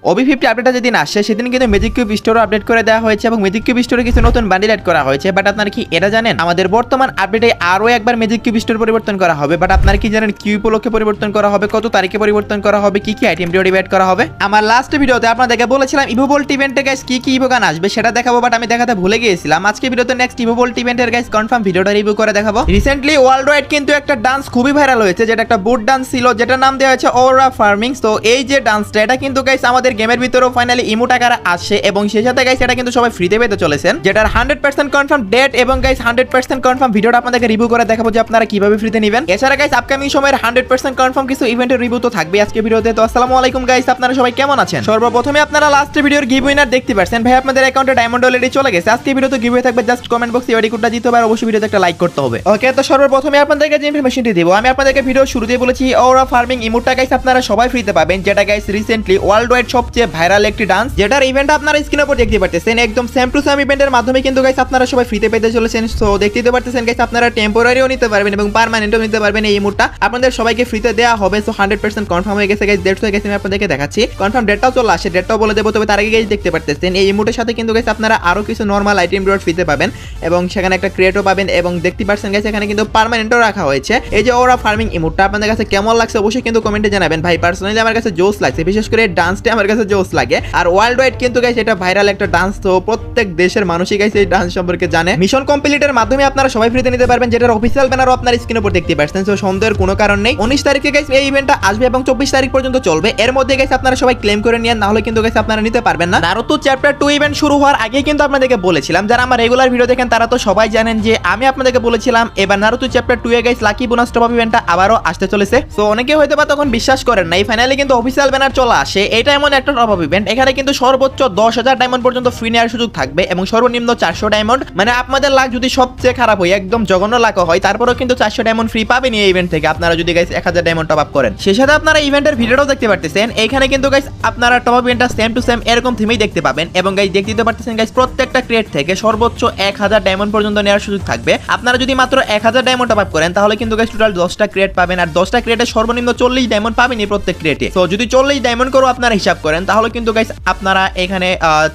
Obi 50 আপডেটটা যেদিন আসছে সেদিন কিন্তু ম্যাজিক কিউব স্টোরও আপডেট করে দেওয়া হয়েছে এবং ম্যাজিক কিউব স্টোরে কিছু নতুন বান্ডিল অ্যাড করা হয়েছে। বাট আপনারা কি এটা জানেন আমাদের বর্তমান আপডেটে আরো একবার ম্যাজিক কিউব স্টোর পরিবর্তন করা হবে। বাট আপনারা কি জানেন কি উপলক্ষে পরিবর্তন করা হবে, কত তারিখে পরিবর্তন করা হবে, কি কি আইটেম অ্যাড করা হবে। আমার লাস্ট ভিডিওতে আপনাদেরকে বলেছিলাম ইভোভোল্ট ইভেন্টে গাইস কি কি ইভো গান আসবে সেটা দেখাবো, বাট আমি দেখাতে ভুলে গিয়েছিলাম। আজকে ভিডিওতে নেক্সট ইভোভোল্ট ইভেন্টের গাইস কনফার্ম ভিডিওটা রিভিউ করে দেখাবো। রিসেন্টলি ওয়ার্ল্ড ওয়াইড কিন্তু একটা ডান্স খুবই ভাইরাল হয়েছে, যেটা একটা বুট ডান্স ছিল, যেটার নাম দেওয়া হয়েছে ওরা ফার্মিং। তো এই যে ডান্সটা এটা কিন্তু গাইস আমাদের গেমের ভিতরেও ফাইনালি ইমোট আকারে আসছে এবং সেই সাথে গাইস এটা কিন্তু সবাই ফ্রিতে পেতে চলেছেন, যেটার 100% কনফার্ম ডেট এবং গাইস 100% কনফার্ম ভিডিওটা আপনাদেরকে রিভিউ করে দেখাবো যে আপনারা কিভাবে ফ্রিতে নেবেন। এছাড়া গাইস আপকামিং সময়ের 100% কনফার্ম কিছু ইভেন্টের রিভিউ তো থাকবে আজকে ভিডিওতে। তো আসসালামু আলাইকুম গাইস, আপনারা সবাই কেমন আছেন? সর্বপ্রথমে আপনারা লাস্ট ভিডিওর গিভ উইনার দেখতে পাচ্ছেন। ভাই আপনাদের অ্যাকাউন্টে ডায়মন্ড অলরেডি চলে গেছে। আজকে ভিডিওতে গিভ থাকবে, জাস্ট কমেন্ট বক্সে এডি কোডটা দিতে হবে আর অবশ্যই ভিডিওতে একটা লাইক করতে হবে। ওকে, তো সর্বপ্রথমে আপনাদেরকে যে ইনফরমেশনটি দেব, আমি আপনাদেরকে ভিডিও শুরুতে বলেছি ওরা ফার্মিং ইমোটটা গাইস আপনারা সবাই ফ্রিতে পাবেন, যেটা গাইস রিসেন্টলি ওয়ার্ল্ড ওয়াইড সবচেয়ে ভাইরাল একটি ডান্স, যেটার ইভেন্ট আপনারা স্ক্রিনের উপর দেখতে পাচ্ছেন। একদম সেম টু সেম ইভেন্টের মাধ্যমে কিন্তু গাইস আপনারা সবাই ফ্রিতে পেতে চলেছেন। সো দেখতে পাচ্ছেন গাইস আপনারা টেম্পোরারিও নিতে পারবেন এবং পার্মানেন্টও নিতে পারবেন। এই ইমোটটা আপনাদের সবাইকে ফ্রিতে দেওয়া হবে। সো 100% কনফার্ম হয়ে গেছে গাইস, ডেটস হয়ে গেছে, আমি আপনাদেরকে দেখাচ্ছি। কনফার্ম ডেটটাও চলে আসে, ডেটটাও বলে দেবো। তবে তার আগে গাইস দেখতে পাচ্ছেন এই ইমোটের সাথে কিন্তু গাইস আপনারা আরো কিছু নরমাল আইটেম রিওয়ার্ড ফ্রিতে পাবেন এবং সেখানে একটা ক্রিয়েটও পাবেন এবং দেখতে পাচ্ছেন গাইস এখানে কিন্তু পার্মানেন্টও রাখা হয়েছে। এই যে ওরা ফার্মিং ইমোটটা আপনাদের কাছে কেমন লাগছে অবশ্যই কিন্তু কমেন্টে জানাবেন। ভাই পার্সোনালি আমার কাছে জোস লাগছে, বিশেষ করে ডান্সটা আমার কাছে জোস লাগে। আর ওয়ার্ল্ড ওয়াইড কিন্তু গাইস এটা ভাইরাল একটা ডান্স, তো প্রত্যেক দেশের মানুষই গাইস এই ডান্স সম্পর্কে জানে। মিশন কমপ্লিটের মাধ্যমে আপনারা সবাই ফ্রিতে নিতে পারবেন, যেটার অফিসিয়াল ব্যানারও আপনার স্ক্রিনের উপর দেখতে পাচ্ছেন। সো সন্দেহের কোনো কারণ নেই। 19 তারিখে গাইস এই ইভেন্টটা আসবে এবং 24 তারিখ পর্যন্ত চলবে। এর মধ্যে গাইস আপনারা সবাই ক্লেম করে নিন, না হলে কিন্তু গাইস আপনারা নিতে পারবেন না। নারুতো চ্যাপ্টার 2 ইভেন্ট শুরু হওয়ার আগে কিন্তু আপনাদেরকে বলেছিলাম, যারা আমার রেগুলার ভিডিও দেখেন তারা তো সবাই জানেন যে আমি আপনাদেরকে বলেছিলাম এবার নারুতো চ্যাপ্টার 2 এ guys lucky bonus top up ইভেন্টটা আবারও আসতে চলেছে। সো অনেকে হয়তো বা তখন বিশ্বাস করেন নাই, ফাইনালি কিন্তু অফিসিয়াল ব্যানার চলে আসে। এটা এমন একটা টপ আপ ইভেন্ট, এখানে কিন্তু সর্বোচ্চ 10,000 ডায়মন্ড পর্যন্ত ফ্রি নেওয়ার সুযোগ থাকবে এবং সর্বনিম্ন 400 ডায়মন্ড। মানে আপনাদের লাক যদি সবচেয়ে খারাপ হয়, একদম জঘন্য লাকও হয়, তারপরেও কিন্তু 400 ডায়মন্ড ফ্রি পাবেন এই ইভেন্ট থেকে, আপনারা যদি গাইস 1000 ডায়মন্ড টপ আপ করেন। সেই সাথে আপনারা ইভেন্টের ভিডিওটাও দেখতে পারতেছেন। এখানে কিন্তু গাইস আপনারা টপ আপ ইভেন্টটা সেম টু সেম এরকম থিমেই দেখতে পাবেন এবং গাইস দেখতে পারতেছেন গাইস প্রত্যেকটা ক্রিয়েট থেকে সর্বোচ্চ 1000 ডায়মন্ড পর্যন্ত নেওয়ার সুযোগ থাকবে। আপনারা যদি মাত্র 1000 ডায়মন্ড টপ আপ করেন তাহলে কিন্তু গাইস টোটাল 10টা ক্রিয়েট পাবেন আর 10টা ক্রিয়েটে সর্বনিম্ন 40 ডায়মন্ড পাবেন এই প্রত্যেক ক্রিয়েটে। সো যদি 40 ডায়মন্ড করে আপনারা হিসাব করেন তাহলে কিন্তু গাইস আপনারা এখানে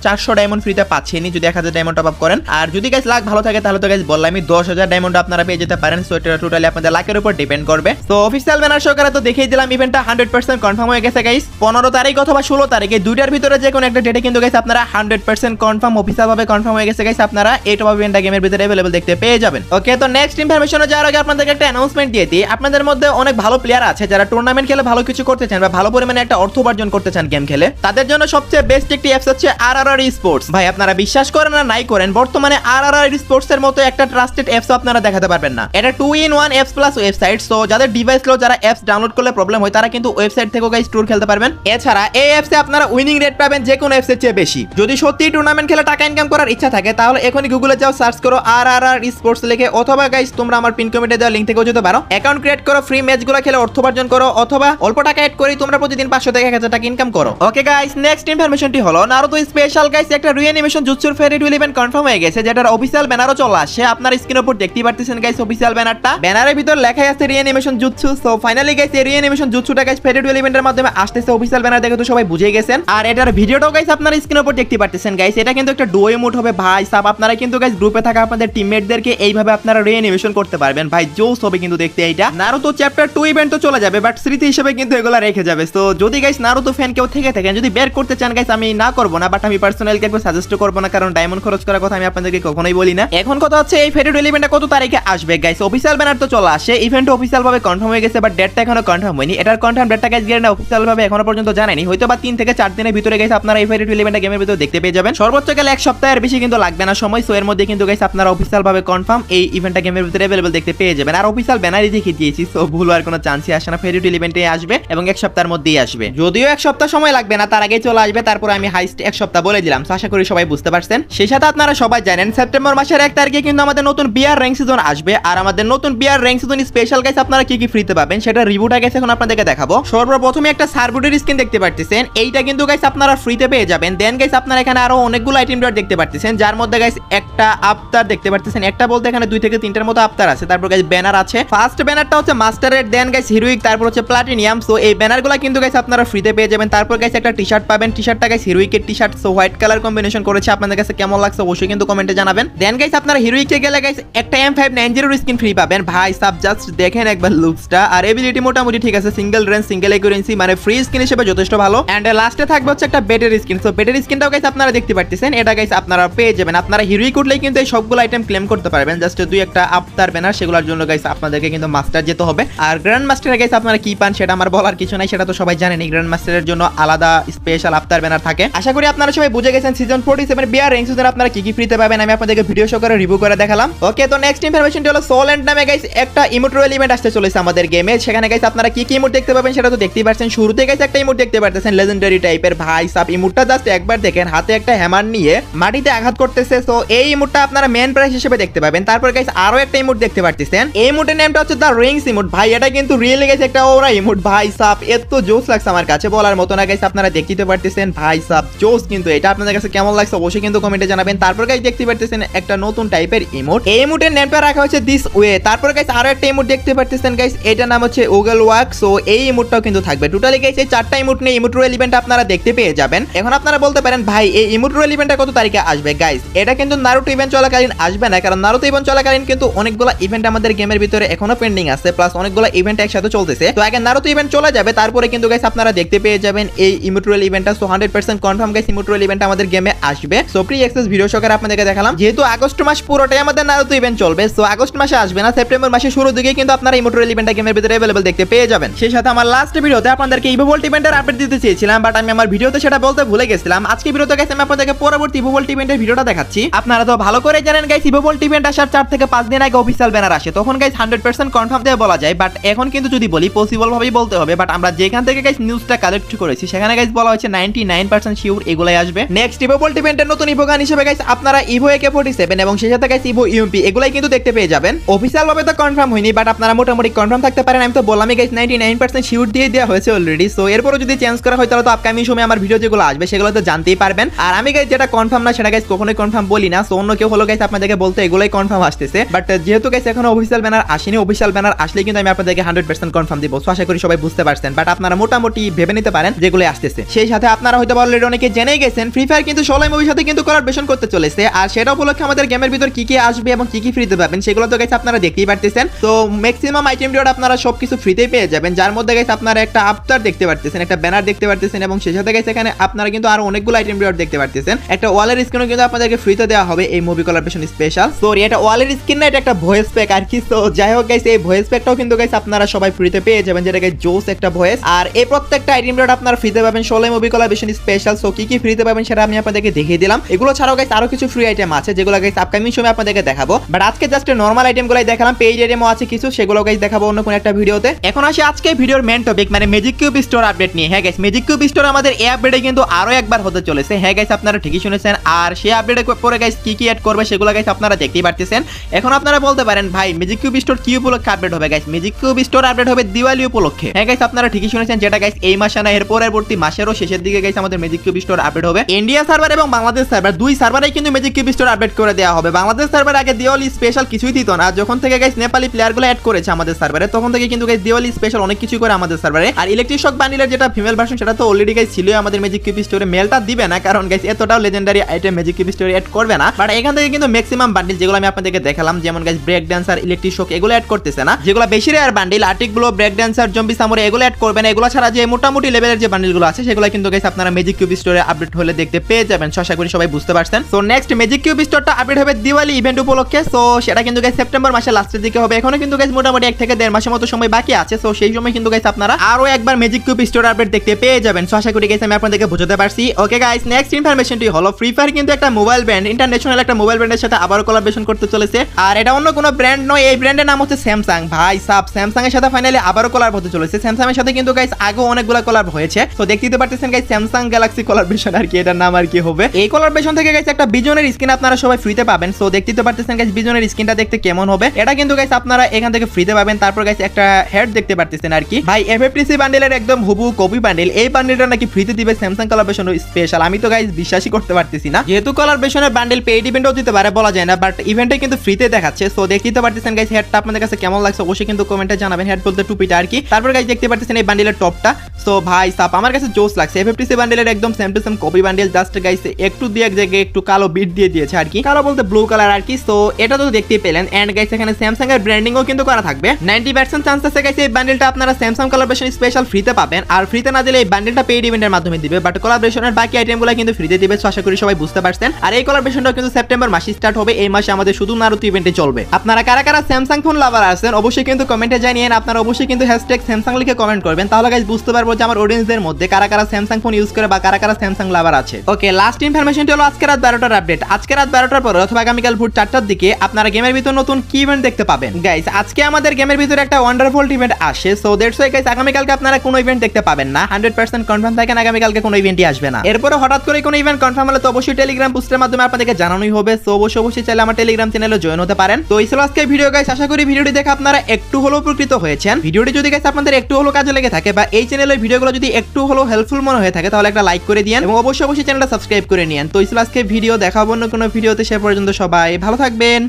400 ডায়মন্ড ফ্রিতে পাচ্ছেনই যদি 1000 ডায়মন্ড টপ আপ করেন। আর যদি গাইস লাক ভালো থাকে তাহলে তো গাইস বললামই 10,000 ডায়মন্ড আপনারা পেয়ে যেতে পারেন। সো এটা টোটালি আপনাদের লাকের উপর ডিপেন্ড করবে। তো অফিসিয়াল ব্যানার সহকারে তো দেখিয়ে দিলাম ইভেন্টটা 100% কনফার্ম হয়ে গেছে গাইস। 15 তারিখ অথবা 16 তারিখে দুইটার ভিতরে যে কোনো একটা ডেটে কিন্তু গাইস আপনারা 100% কনফার্ম অফিসিয়াল ভাবে কনফার্ম হয়ে গেছে গাইস, আপনারা এই টপ আপ ইভেন্টটা গেমের ভিতরে अवेलेबल দেখতে পেয়ে যাবেন। ওকে, তো নেক্সট ইনফরমেশনে যাওয়ার আগে আপনাদেরকে একটা অ্যানাউন্সমেন্ট দিয়ে দিই। আপনাদের মধ্যে অনেক ভালো প্লেয়ার আছে যারা টুর্নামেন্ট খেলে ভালো কিছু করতে চান বা ভালো পরিমাণে একটা অর্থ উপার্জন করতে চান গেম খেলে, তাদের জন্য সবচেয়ে বেস্ট একটি অ্যাপস হচ্ছে RRR স্পোর্টস। ভাই আপনারা বিশ্বাস করেন না নাই করেন, বর্তমানে RRR স্পোর্টস এর মতো একটা ট্রাস্টেড অ্যাপস আপনারা দেখাতে পারবেন না। এটা 2-in-1 apps plus website. So যাদের ডিভাইস লো, যারা অ্যাপস ডাউনলোড করলে প্রবলেম হয়, তারা কিন্তু ওয়েবসাইট থেকেও গাইস ট্যুর খেলতে পারবেন। এছাড়া এই অ্যাপসে আপনারা উইনিং রেট পাবেন যে কোনো অ্যাপসের চেয়ে বেশি। যদি সত্যি টুর্নামেন্ট খেলে টাকা ইনকাম করার ইচ্ছা থাকে তাহলে এখনই গুগলে যাও, সার্চ করো RRR স্পোর্টস লিখে, অথবা গাইস তোমরা আমার পিন কমেন্টে দেওয়া লিংক থেকেও যেতে পারো। অ্যাকাউন্ট ক্রিয়েট করো, ফ্রি ম্যাচগুলো খেলে অর্থ উপার্জন করো, অথবা অল্প টাকা এড করে তোমরা প্রতিদিন 500 থেকে 1000 টাকা ইনকাম করো। ওকে গাইস, নেক্সট ইনফরমেশনটি হলো নারুতো স্পেশাল গাইস একটা রিঅ্যানিমেশন জুৎসুর ফেরি টুইল ইভেন্ট কনফার্ম হয়ে গেছে, যেটার অফিসিয়াল ব্যানারও চলে আসে। আপনারা স্ক্রিনের উপর দেখতে পারতেছেন গাইস অফিসিয়াল ব্যানারটা। ব্যানারের ভিতর লেখাই আছে রিঅ্যানিমেশন জুৎসু। সো ফাইনালি গাইস এই রিঅ্যানিমেশন জুৎসুটা গাইস ফেরি টুইল ইভেন্টের মাধ্যমে আসতেছে। অফিসিয়াল ব্যানার দেখে তো সবাই বুঝেই গেছেন। আর এটার ভিডিওটাও গাইস আপনারা স্ক্রিনের উপর দেখতে পারতেছেন গাইস। এটা কিন্তু একটা ডুও ইমোট হবে ভাই সাব। আপনারা কিন্তু গাইস গ্রুপে থাকা আপনাদের টিমমেটদেরকে এইভাবে আপনারা রিঅ্যানিমেশন করতে পারবেন। ভাই জোস হবে কিন্তু দেখতে এইটা। নারুতো চ্যাপ্টার 2 ইভেন্ট তো চলে যাবে, বাট স্মৃতি হিসেবে কিন্তু এগুলা রেখে যাবে। তো যদি গাইস নারুতো ফ্যান কেউ থেকে থাকেন, যদি বের করতে চান গাইস, আমি না করব না, বাট আমি পার্সোনালি কেউ সাজেস্ট করব না, কারণ ডায়মন্ড খরচ করার কথা আমি আপনাদেরকে কখনোই বলি না। এখন কথা হচ্ছে এই ফেরি টুইল ইভেন্টটা কত তারিখে আসবে গাইস। অফিসিয়াল ব্যানার তো চলে আসে, ইভেন্ট অফিসিয়াল ভাবে কনফার্ম হয়ে গেছে, বাট ডেটটা এখনো কনফার্ম হয়নি। এটার কনফার্ম ডেটটা গাইস গিয়ে না অফিসিয়াল ভাবে এখনো পর্যন্ত জানায়নি। হয়তো বা 3 থেকে 4 দিনের ভিতরে গাইস আপনারা এই ফেরি টুইল ইভেন্টটা গেমের ভিতরে দেখতে পেয়ে যাবেন। সর্বোচ্চ গেলে 1 সপ্তাহের বেশি কিন্তু লাগবে না সময়। সো এর মধ্যে কিন্তু গাইস আপনারা অফিসিয়াল ভাবে কনফার্ম এই ইভেন্টটা গেমের ভিতরে अवेलेबल দেখতে পেয়ে যাবেন। আর অফিসিয়াল ব্যানারই দেখিয়ে দিয়েছি, সো ভুল হওয়ার কোনো চান্সই আসে না। ফেরি টুইল ইভেন্টে আসবে এবং 1 সপ্তাহের মধ্যেই আসবে, যদিও 1 সপ্তাহ সময় লাগবে না, তার আগেই চলে আসবে। তারপর আমি হাইস্ট 1 সপ্তাহ বলে দিলাম। আশা করি সবাই বুঝতে পারছেন। সেই সাথে আপনারা সবাই জানেন সেপ্টেম্বর মাসের 1 তারিখে কিন্তু আমাদের নতুন বিয়ার র্যাঙ্ক সিজন আসবে, আর আমাদের নতুন বিয়ার র্যাঙ্ক সিজন স্পেশাল গাইস আপনারা কি কি ফ্রিতে পাবেন সেটা রিভিউটা গাইস এখন আপনাদেরকে দেখাবো। সর্বপ্রথমে একটা সার্ভুটের স্কিন দেখতে পাচ্ছেন, এইটা কিন্তু গাইস আপনারা ফ্রিতে পেয়ে যাবেন। দেন গাইস আপনারা এখানে আরো অনেকগুলো আইটেম ডট দেখতে পাচ্ছেন, যার মধ্যে গাইস একটা আফতার দেখতে পাচ্ছেন, একটা বলতে এখানে 2 থেকে 3টার মতো আফতার আছে। তারপর গাইস ব্যানার আছে, ফার্স্ট ব্যানারটা হচ্ছে মাস্টারের, দেন গাইস হিরোইক, তারপর হচ্ছে প্লাটিনিয়াম। সো এই ব্যানারগুলো কিন্তু গাইস আপনারা ফ্রিতে পেয়ে যাবেন। তারপর গাইস একটা টি-শার্ট পাবেন, টি-শার্টটা গাইস হিরোইকের T shirt, so white colour combination করেছে, আপনাদের কাছে কেমন লাগছে অবশ্যই কিন্তু কমেন্টে জানাবেন। দেন গাইস আপনারা হিরোইকে গেলে গাইস একটা M590 এর স্কিন ফ্রি পাবেন। ভাই সাব জাস্ট দেখেন একবার লুকসটা, আর এবিলিটি মোটামুটি ঠিক আছে, সিঙ্গেল রেঞ্জ সিঙ্গেল অ্যাকুরেন্সি, মানে ফ্রি স্কিন হিসেবে যথেষ্ট ভালো। এন্ড লাস্টে থাকবে হচ্ছে একটা বেটের স্কিন। সো বেটের স্কিনটাও গাইস আপনারা দেখতে পাচ্ছেন, এটা গাইস আপনারা পেয়ে যাবেন। আপনারা হিরোইক উঠলেই কিন্তু এই সবগুলো আইটেম ক্লেম করতে পারবেন। জাস্ট দুই একটা আফতার ব্যানার, সেগুলোর জন্য গাইস আপনাদেরকে কিন্তু মাস্টার যেতে হবে। আর গ্র্যান্ড মাস্টারে গাইস আপনারা কি পান সেটা আমার বলার কিছু নাই, সেটা তো সবাই জানেন। গ্র্যান্ড মাস্টারের জন্য আলাদা স্পেশাল আফতার ব্যানার থাকে। আশা করি আপনারা সবাই বুঝে গেছেন সিজন 47 বিয়ার র্যাঙ্ক সিজনে আপনারা কি কি ফ্রিতে পাবেন, আমি আপনাদেরকে ভিডিও শো করে রিভিউ করে দেখালাম। ওকে, তো নেক্সট ইনফরমেশনটি হলো সোল এন্ড নামে গাইস একটা ইমোট রয়্যাল ইভেন্ট আসতে চলেছে আমাদের গেমে। সেখানে গাইস আপনারা কি কি ইমোট দেখতে পাবেন সেটা তো দেখতেই পাচ্ছেন। শুরুতে গাইস একটা ইমোট দেখতে পাচ্ছেন লেজেন্ডারি টাইপের। ভাই সাব ইমোটটা জাস্ট একবার দেখেন, হাতে একটা হ্যামার নিয়ে মাটিতে আঘাত করতেছে। সো এই ইমোটটা আপনারা মেন প্রাইস হিসেবে দেখতে পাবেন। তারপর গাইস আরো একটা ইমোট দেখতে পাচ্ছেন, এই ইমোটের নামটা হচ্ছে দা রিংস ইমোট। ভাই এটা কিন্তু রিয়েলি গাইস একটা ওরা ইমোট। ভাই সাব এত জোস লাগছে আমার কাছে, বলার মতো না গাইস, আপনারা দেখতে পারতেছেন। ভাই সাব জোস কিন্তু এটা, আপনাদের কাছে কেমন লাগছে অবশ্যই কিন্তু কমেন্টে জানাবেন। তারপর গাইস দেখতে পারতেছেন একটা নতুন টাইপের ইমোট, এই ইমোটের নামটা রাখা হচ্ছে দিস ওয়ে। তারপর গাইস আরো একটা ইমোট দেখতে পারতেছেন গাইস, এটার নাম হচ্ছে ওগল ওয়াক। সো এই ইমোটটাও কিন্তু থাকবে। টোটালি গাইস এই 4টা ইমোট নিয়ে ইমোট রয়্যাল ইভেন্ট আপনারা দেখতে পেয়ে যাবেন। এখন আপনারা বলতে পারেন ভাই এই ইমোট রয়্যাল ইভেন্টটা কত তারিখে আসবে? গাইস এটা কিন্তু নারুটো ইভেন্ট চলাকালীন আসবে না, কারণ নারুটো ইভেন্ট চলাকালীন কিন্তু অনেকগুলো ইভেন্ট আমাদের গেমের ভিতরে এখনো পেন্ডিং আছে, প্লাস অনেকগুলো ইভেন্ট একসাথে চলতেছে। তো আগে নারুতো ইভেন্ট চলে যাবে, তারপরে কিন্তু গাইস আপনারা দেখতে পেয়ে যাবেন এই ইমোট রয়্যাল ইভেন্টটা। So 100% confirm guys emote royal event আমাদের গেমে আসবে। সো প্রি অ্যাক্সেস ভিডিও সহকারে আপনাদেরকে দেখালাম। যেহেতু আগস্ট মাস পুরোটাই আমাদের নারুতো ইভেন্ট চলবে, সো আগস্ট মাসে আসবে না, সেপ্টেম্বর মাসে শুরুর দিকে কিন্তু আপনারা ইমোট রয়্যাল ইভেন্টটা গেমের ভিতরে अवेलेबल দেখতে পেয়ে যাবেন। সেই সাথে আমার লাস্ট ভিডিওতে আপনাদেরকে ইভো ভোল্ট ইভেন্টের আপডেট দিতে চেয়েছিলাম, বাট আমি আমার ভিডিওতে সেটা বলতে ভুলে গেছিলাম। আজকে ভিডিওতে গাইস আমি আপনাদেরকে পরবর্তী ইভো ভোল্ট ইভেন্টের ভিডিওটা দেখাচ্ছি। আপনারা তো ভালো করে জানেন গাইস ইভো ভোল্ট ইভেন্ট আসার 4 থেকে 5 দিন আগে অফিশিয়াল ব্যানার আসে, তখন গাইস 100% কনফার্ম দিয়ে বলা যায়। বাট এখন কিন্তু যদি বলি পসিবল ভাবেই বলতে হবে, বাট আমরা যেখান থেকে গাইস নিউজটা কালেক্ট করেছি সেখানে গাইস বলা হয়েছে 99% শিওর এগুলাই আসবে। নেক্সট ইভো ভোল্ট ইভেন্টের নতুন ইভো গান হিসেবে গাইস আপনারা ইভো AK47 এবং সেই সাথে গাইস ইভো ইউএমপি এগুলাই কিন্তু দেখতে পেয়ে যাবেন। অফিশিয়াল ভাবে তো কনফার্ম হয়নি, বাট আপনারা মোটামুটি কনফার্ম থাকতে পারেন। আমি তো বললামই গাইস 99% শিওর দিয়ে দেওয়া হয়েছে অলরেডি। সো এরপরও যদি চেঞ্জ করা হয় তাহলে তো আপকামিং সময় আমার ভিডিও যেগুলো আসবে সেগুলো তো জানতেই পারবেন। আর আমি গাইস যেটা কনফার্ম না সেটা গাইস কখনোই কনফার্ম বলি না। সো অন্য কেউ হলো গাইস আপনাদেরকে বলতে এগুলাই কনফার্ম আসতেছে, বাট যেহেতু গাইস এখনো অফিশিয়াল ব্যানার আসেনি, অফিশিয়াল ব্যানার আসলে কিন্তু আমি আপনাদেরকে 100% কনফার্ম দিব। সো আশা করি সবাই বুঝতে পারছেন, বাট আপনারা মোটামুটি ভেবে নিতে পারেন যেগুলো আসতেছে। সেই সাথে আপনারা হয়তো অলরেডি অনেকে জেনেই গেছেন ফ্রি ফায়ার কিন্তু 16 মুভির সাথে কিন্তু কোলাবোরেশন করতে চলেছে, আর সেটা উপলক্ষে আমাদের গেমের ভিতর কি কি আসবে এবং কি কি ফ্রিতে পাবেন সেগুলো তো গাইস আপনারা দেখতেই পারতেছেন। তো ম্যাক্সিমাম আইটেম ডট আপনারা সবকিছু ফ্রিতেই পেয়ে যাবেন, যার মধ্যে গাইস আপনারা একটা আফতার দেখতে পারতেছেন, একটা ব্যানার দেখতে পারতেছেন, এবং সেই সাথে গাইস এখানে আপনারা কিন্তু আরো অনেকগুলো আইটেম ডট দেখতে পারতেছেন। একটা ওয়ালের স্ক্রিনও কিন্তু আপনাদেরকে ফ্রিতে দেওয়া হবে এই মুভি কোলাবোরেশন স্পেশাল। সরি এটা ওয়ালের স্ক্রিন না, এটা একটা ভয়েস প্যাক আর কি। তো যাই হোক গাইস এই ভয়েস প্যাকটাও কিন্তু গাইস আপনারা সবাই ফ্রিতে পেয়ে যাবেন, যেটা গাইস জোস একটা ভয়েস। আর এই প্রত্যেকটা আইটেম ডট আপনারা ফ্রিতে পাবেন 16 মুভি কোলাবোরেশন স্পেশাল। সো কি কি ফ্রিতে পাবেন সেটা আমি আপনাদেরকে দেখিয়ে দিলাম। এগুলো ছাড়াও গাইস আরো কিছু ফ্রি আইটেম আছে যেগুলো গাইস আপকামিং সময় আপনাদেরকে দেখাবো, বাট আজকে জাস্ট নরমাল আইটেমগুলাই দেখালাম। পেইড আইটেমও আছে কিছু, সেগুলো গাইস দেখাবো অন্য কোন একটা ভিডিওতে। এখন আসি আজকে ভিডিওর মেইন টপিক, মানে ম্যাজিক কিউব স্টোর আপডেট নিয়ে। হ্যাঁ গাইস ম্যাজিক কিউব স্টোর আমাদের এই আপডেটে কিন্তু আরো একবার হতে চলেছে। হ্যাঁ গাইস আপনারা ঠিকই শুনেছেন, আর সেই আপডেটে পরে গাইস কি কি অ্যাড করবে সেগুলো গাইস আপনারা দেখতেই পারতেছেন। এখন আপনারা বলতে পারেন ভাই ম্যাজিক কিউব স্টোর কি উপলক্ষে আপডেট হবে? Guys magic cube store update হবে দিওয়ালি উপলক্ষে। হ্যাঁ গাইস আপনারা ঠিকই শুনেছেন, যেটা গাইস এই মাসে না এর পরবর্তী মাসেরও শেষের দিকে গাইস আমাদের ম্যাজিক কিউব স্টোর আপডেট হবে। ইন্ডিয়া সার্ভার এবং বাংলাদেশ সার্ভার দুই সার্ভারেই কিন্তু ম্যাজিক কিউব স্টোর আপডেট করে দেওয়া হবে। বাংলাদেশ সার্ভার আগে দিওয়ালি স্পেশাল কিছুই দিত না, যখন থেকে গাইস নেপালি প্লেয়ারগুলো অ্যাড করেছে আমাদের সার্ভারে তখন থেকে কিন্তু গাইস দিওয়ালি স্পেশাল অনেক কিছু করে আমাদের সার্ভারে। আর ইলেকট্রিক শক বান্ডিলের যেটা ফিমেল ভার্সন সেটা তো অলরেডি গাইস ছিল আমাদের ম্যাজিক কিউব স্টোরে। মেলটা দিবে না কারণ গাইস এতটাও লেজেন্ডারি আইটেম ম্যাজিক কিউব স্টোরে অ্যাড করবে না, বাট এখান থেকে কিন্তু ম্যাক্সিমাম বান্ডিল যেগুলো আমি আপনাদেরকে দেখালাম, যেমন guys break dancer, electric shock এগুলো অ্যাড করতেছে না। যেগুলো বেশি rare bundle arctic blow, break dancer, zombie samurai এগুলো অ্যাড করবে না। এগুলো ছাড়া যে মোটামুটি লেভেলের যে বান্ডিলগুলো আছে সেগুলো কিন্তু গাইস আপনারা ম্যাজিক কিউব স্টোরে আপডেট হলে দেখতে পেয়ে যাবেন। আশা করি সবাই বুঝতে পারছেন। সো নেক্সট ম্যাজিক কিউব স্টোরটা আপডেট হবে দিওয়ালি ইভেন্ট উপলক্ষে। সো সেটা কিন্তু গাইস সেপ্টেম্বর মাসের লাস্টের দিকে হবে। এখনো কিন্তু গাইস মোটামুটি 1 থেকে 1.5 মাসের মতো সময় বাকি আছে। সো সেই সময় কিন্তু গাইস আপনারা আরো একবার ম্যাজিক কিউব স্টোর আপডেট দেখতে পেয়ে যাবেন। সো আশা করি গাইস আমি আপনাদেরকে বোঝাতে পারছি। ওকে গাইস নেক্সট ইনফরমেশনটি হলো ফ্রি ফায়ার কিন্তু একটা মোবাইল ব্র্যান্ড, ইন্টারন্যাশনাল একটা মোবাইল ব্র্যান্ডের সাথে আবারও কোলাবোরেশন করতে চলেছে। আর এটা অন্য কোনো ব্র্যান্ড নয়, এই ব্র্যান্ডের নাম হচ্ছে স্যামসাং। ভাই সাব স্যামসাং এর সাথে ফাইনালি আবারও কোলাব হতে চলেছে। স্যামসাং এর সাথে কিন্তু গাইস আগেও অনেকগুলো কোলাব হয়েছে। সো দেখতেই তো পারতেছেন গাইস স্যামসাং গ্যালাক্সি কোলাবোরেশন আর কি এটার নাম আর কি হবে। এই কোলাবরেশন থেকে গাইস একটা বিজনের স্কিন আপনারা সবাই ফ্রিতে পাবেন। সো দেখতেই তো পারতেছেন গাইস বিজনের স্কিনটা দেখতে কেমন হবে। এটা কিন্তু গাইস আপনারা এখান থেকে ফ্রিতে পাবেন। তারপর গাইস একটা হেড দেখতে পারতেছেন আর কি ভাই, এফএফটিসি বান্ডেলের একদম হুবহু কপি বান্ডেল। এই বান্ডেলটা নাকি ফ্রিতে দিবে স্যামসাং কোলাবরেশন স্পেশাল। আমি তো গাইস বিশ্বাসই করতে পারতেছি না, যেহেতু কোলাবরেশনের বান্ডেল পেইড ইভেন্টও দিতে পারে বলা যায় না, বাট ইভেন্টে কিন্তু ফ্রিতে দেখাচ্ছে। সো দেখতেই তো পারতেছেন গাইস হেডটা আপনাদের কাছে কেমন লাগছে অবশ্যই কিন্তু কমেন্টে জানাবেন। হেড বলতে টুপিটা আর কি। তারপর গাইস দেখতে পারতেছেন এই বান্ডেলের টপটা। সো ভাই সাপ আমার কাছে জোস লাগছে। এফএফটিসি বান্ডেলের একদম same to same copy bundle, just guys একটু দিয়ে এক জায়গায় একটু কালো বিট দিয়ে দিয়েছে আর কি, কালো বলতে ব্লু কালার আর কি। সো এটা তো দেখতেই পেলেন। এন্ড গাইস এখানে স্যামসাং এর ব্র্যান্ডিংও কিন্তু করা থাকবে। 90% চান্স আছে গাইস এই বান্ডেলটা আপনারা স্যামসাং কোলাবরেশন স্পেশাল ফ্রিতে পাবেন। আর ফ্রিতে না দিলে এই বান্ডেলটা পেইড ইভেন্টের মাধ্যমে দিবে, বাট কোলাবরেশনের বাকি আইটেমগুলো কিন্তু ফ্রিতে দিবে। সো আশা করি সবাই বুঝতে পারছেন। আর এই কোলাবরেশনটা কিন্তু সেপ্টেম্বর মাসে স্টার্ট হবে। এই মাসে আমাদের শুধু নারুতো ইভেন্টে চলবে। আপনারা কারা কারা স্যামসাং ফোন লাভার আছেন অবশ্যই কিন্তু কমেন্টে জানিয়েন। আপনারা অবশ্যই কিন্তু হ্যাশট্যাগ স্যামসাং লিখে কমেন্ট করবেন, তাহলে গাইস বুঝতে পারবো যে আমার অডিয়েন্সদের মধ্যে কারা কারা স্যামসাং ফোন ইউজ করে বা কারা কারা স্যামসাং লাভার আছে। ওকে, লাস্ট ইনফরমেশনটি হলো আজকে রাত 12টার আপডেট। আজকে রাত 12টার পরে অথবা আগামীকাল ভোর 4টার দিকে আপনারা গেমের ভিতর নতুন কি ইভেন্ট দেখতে পাবেন। গাইস আজকে আমাদের গেমের ভিতরে একটা ওয়ান্ডারফুল ইভেন্ট আসে। সো দ্যাটস ওয়াই গাইস আগামীকালকে আপনারা কোনো ইভেন্ট দেখতে পাবেন না। 100% কনফার্ম থাকেন আগামীকালকে কোনো ইভেন্টই আসবে না। এরপরে হঠাৎ করে কোনো ইভেন্ট কনফার্ম হলে তো অবশ্যই টেলিগ্রাম পোস্টের মাধ্যমে আপনাদেরকে জানানোই হবে। সো অবশ্যই চাইলে আমার টেলিগ্রাম চ্যানেলে জয়েন হতে পারেন। তো এই ছিল আজকে ভিডিও গাইস। আশা করি ভিডিওটি দেখে আপনারা একটু হলেও উপকৃত হয়েছেন। ভিডিওটি যদি গাইস আপনাদের একটু হলেও কাজে লেগে থাকে বা এই চ্যানেলের ভিডিওগুলো যদি একটু হলেও হেল্পফুল মনে হয়ে থাকে তাহলে একটা লাইক করে দিয়েন এবং অবশ্যই চ্যানেলটা সাবস্ক্রাইব করে নিন। তো এই ছিল আজকে ভিডিও, দেখা হবে অন্য কোনো ভিডিওতে। সে পর্যন্ত সবাই ভালো থাকবেন।